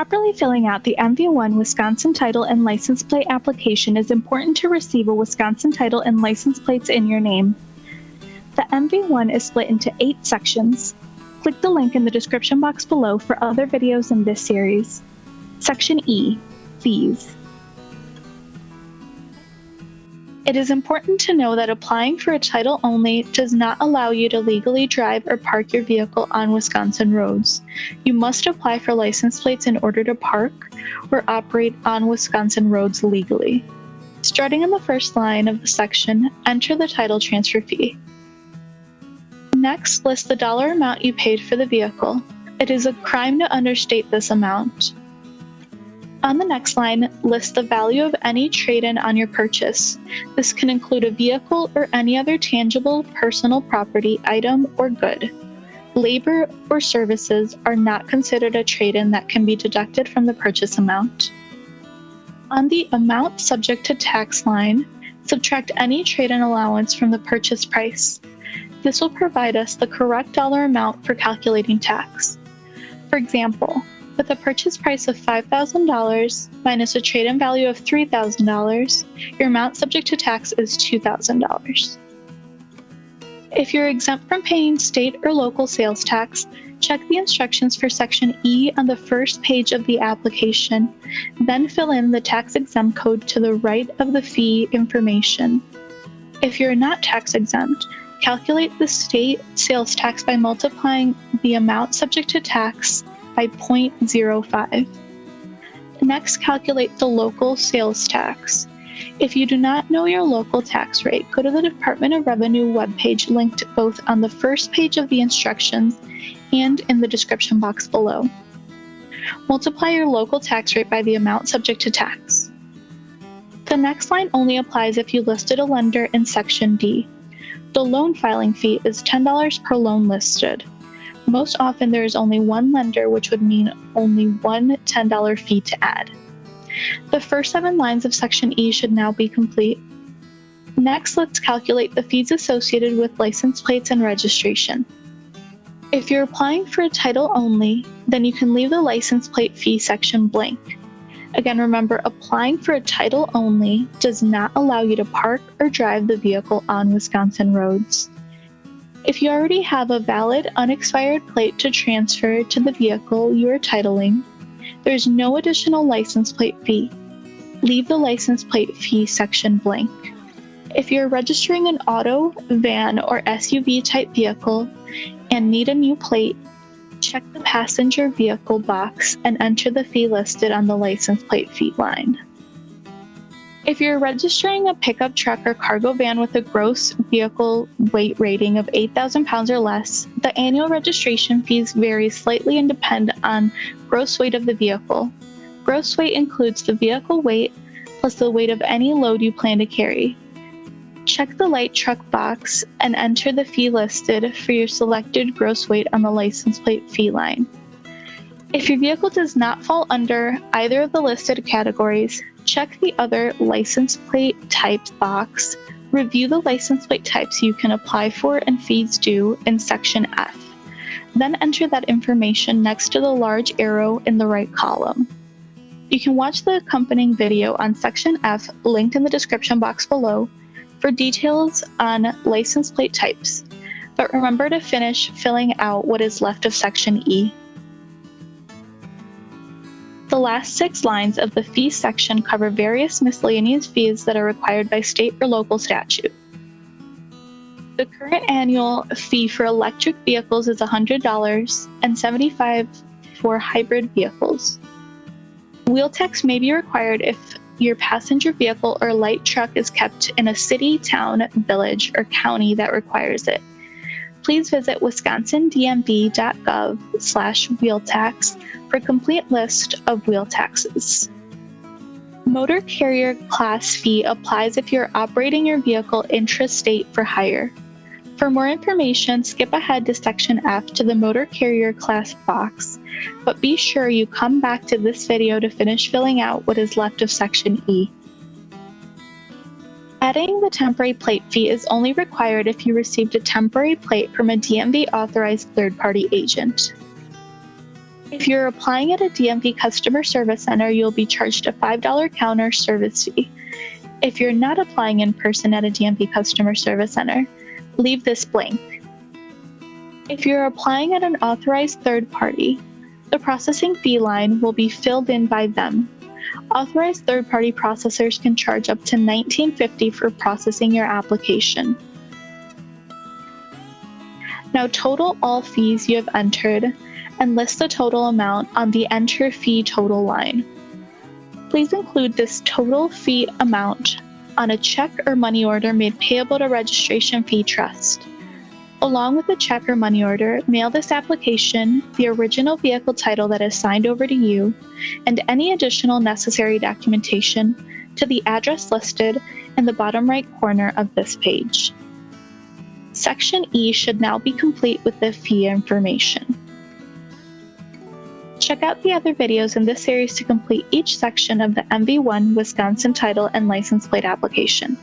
properly filling out the MV1 Wisconsin Title and License Plate application is important to receive a Wisconsin title and license plates in your name. The MV1 is split into 8 sections. Click the link in the description box below for other videos in this series. Section E, Fees. It is important to know that applying for a title only does not allow you to legally drive or park your vehicle on Wisconsin roads. You must apply for license plates in order to park or operate on Wisconsin roads legally. Starting in the first line of the section, enter the title transfer fee. Next, list the dollar amount you paid for the vehicle. It is a crime to understate this amount. On the next line, list the value of any trade-in on your purchase. This can include a vehicle or any other tangible personal property, item, or good. Labor or services are not considered a trade-in that can be deducted from the purchase amount. On the amount subject to tax line, subtract any trade-in allowance from the purchase price. This will provide us the correct dollar amount for calculating tax. For example, with a purchase price of $5,000 minus a trade-in value of $3,000, your amount subject to tax is $2,000. If you're exempt from paying state or local sales tax, check the instructions for Section E on the first page of the application, then fill in the tax exempt code to the right of the fee information. If you're not tax exempt, calculate the state sales tax by multiplying the amount subject to tax by 0.05. Next, calculate the local sales tax. If you do not know your local tax rate, go to the Department of Revenue webpage linked both on the first page of the instructions and in the description box below. Multiply your local tax rate by the amount subject to tax. The next line only applies if you listed a lender in Section D. The loan filing fee is $10 per loan listed. Most often there is only one lender, which would mean only one $10 fee to add. The first 7 lines of Section E should now be complete. Next, let's calculate the fees associated with license plates and registration. If you're applying for a title only, then you can leave the license plate fee section blank. Again, remember, applying for a title only does not allow you to park or drive the vehicle on Wisconsin roads. If you already have a valid, unexpired plate to transfer to the vehicle you are titling, there's no additional license plate fee. Leave the license plate fee section blank. If you're registering an auto, van, or SUV type vehicle and need a new plate, check the passenger vehicle box and enter the fee listed on the license plate fee line. If you're registering a pickup truck or cargo van with a gross vehicle weight rating of 8,000 pounds or less, the annual registration fees vary slightly and depend on gross weight of the vehicle. Gross weight includes the vehicle weight plus the weight of any load you plan to carry. Check the light truck box and enter the fee listed for your selected gross weight on the license plate fee line. If your vehicle does not fall under either of the listed categories, check the other license plate types box, review the license plate types you can apply for and fees due in Section F. Then enter that information next to the large arrow in the right column. You can watch the accompanying video on Section F linked in the description box below for details on license plate types, but remember to finish filling out what is left of Section E. The last 6 lines of the fee section cover various miscellaneous fees that are required by state or local statute. The current annual fee for electric vehicles is $100 and $75 for hybrid vehicles. Wheel tax may be required if your passenger vehicle or light truck is kept in a city, town, village, or county that requires it. Please visit wisconsindmv.gov/wheel tax for a complete list of wheel taxes. Motor carrier class fee applies if you're operating your vehicle intrastate for hire. For more information, skip ahead to Section F to the motor carrier class box, but be sure you come back to this video to finish filling out what is left of Section E. Adding the temporary plate fee is only required if you received a temporary plate from a DMV authorized third-party agent. If you're applying at a DMV customer service center, you'll be charged a $5 counter service fee. If you're not applying in person at a DMV customer service center, leave this blank. If you're applying at an authorized third party, the processing fee line will be filled in by them. Authorized third-party processors can charge up to $19.50 for processing your application. Now total all fees you have entered and list the total amount on the Enter Fee Total line. Please include this total fee amount on a check or money order made payable to Registration Fee Trust. Along with the check or money order, mail this application, the original vehicle title that is signed over to you, and any additional necessary documentation to the address listed in the bottom right corner of this page. Section E should now be complete with the fee information. Check out the other videos in this series to complete each section of the MV1 Wisconsin Title and License Plate application.